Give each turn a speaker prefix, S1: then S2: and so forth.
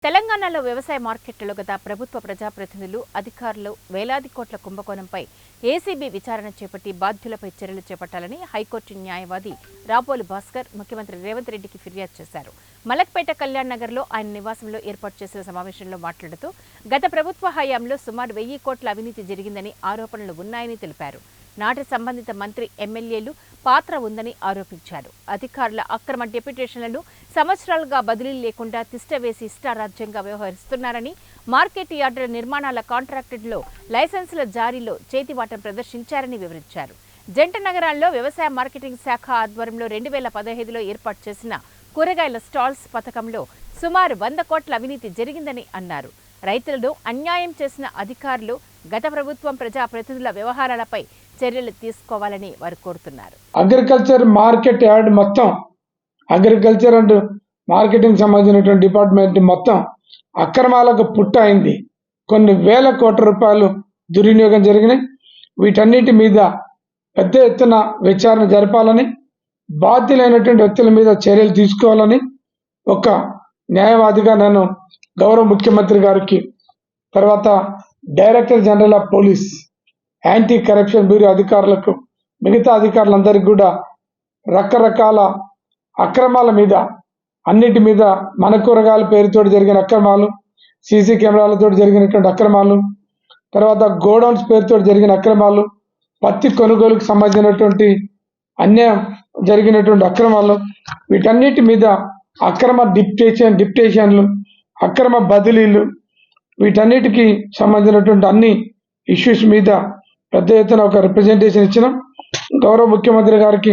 S1: తెలంగాణలో వ్యవసాయ మార్కెట్లలో గత ప్రభుత్వ ప్రజాప్రతినిధులు, అధికారులు వేలాది కోట్ల కుంభకోణంపై ఏసీబీ విచారణ చేపట్టి బాధ్యులపై చర్యలు చేపట్టాలని హైకోర్టు న్యాయవాది రాపోలు భాస్కర్ ముఖ్యమంత్రి రేవంత్ రెడ్డికి ఫిర్యాదు చేశారు. మలక్పేట కళ్యాణ్ నగర్లో ఆయన నివాసంలో ఏర్పాటు చేసిన సమావేశంలో మాట్లాడుతూ గత ప్రభుత్వ హయాంలో సుమారు 1000 కోట్ల అవినీతి జరిగిందని ఆరోపణలు ఉన్నాయని తెలిపారు. నాటి సంబంధిత మంత్రి, ఎమ్మెల్యేలు పాత్ర ఉందని ఆరోపించారు. అధికారుల అక్రమ డెప్యుటేషన్లను సంవత్సరాలుగా బదిలీలు లేకుండా తిష్టవేసి ఇష్టారాజ్యంగా వ్యవహరిస్తున్నారని, మార్కెట్ యార్డుల నిర్మాణాల కాంట్రాక్టుల్లో లైసెన్సుల జారీలో చేతివాటం ప్రదర్శించారని వివరించారు. జంట నగరాల్లో వ్యవసాయ మార్కెటింగ్ శాఖ ఆధ్వర్యంలో 2015లో ఏర్పాటు చేసిన కూరగాయల స్టాల్స్ పథకంలో సుమారు 100 కోట్ల అవినీతి జరిగిందని అన్నారు. రైతులను అన్యాయం చేసిన అధికారులు, గత ప్రభుత్వం ప్రజాప్రతినిధుల వ్యవహారాలపై చర్యలు తీసుకోవాలని వారు కోరుతున్నారు.
S2: అగ్రికల్చర్ మార్కెట్ యార్డ్ మొత్తం, అగ్రికల్చర్ అండ్ మార్కెటింగ్ సంబంధించినటువంటి డిపార్ట్మెంట్ మొత్తం అక్రమాలకు పుట్ట అయింది. కొన్ని వేల కోట్ల రూపాయలు దుర్వినియోగం జరిగినాయి. వీటన్నిటి మీద పెద్ద ఎత్తున విచారణ జరపాలని, బాధ్యులైనటువంటి వ్యక్తుల మీద చర్యలు తీసుకోవాలని ఒక న్యాయవాదిగా నేను గౌరవ ముఖ్యమంత్రి గారికి, తర్వాత director general of police, anti corruption bureau అధికారులకు, మిగతా అధికారులందరికీ కూడా రకరకాల అక్రమాల మీద, అన్నిటి మీద, మన కూరగాయల పేరుతో జరిగిన అక్రమాలు, సీసీ కెమెరాలతో జరిగినటువంటి అక్రమాలు, తర్వాత గోడౌన్స్ పేరుతో జరిగిన అక్రమాలు, పత్తి కొనుగోలుకు సంబంధించినటువంటి అన్యాయం జరిగినటువంటి అక్రమాలు, వీటన్నిటి మీద అక్రమ డిప్టేషన్లు, అక్రమ బదిలీలు, వీటన్నిటికీ సంబంధించినటువంటి అన్ని ఇష్యూస్ మీద పెద్ద ఎత్తున ఒక రిప్రజెంటేషన్ ఇచ్చినాం. గౌరవ ముఖ్యమంత్రి గారికి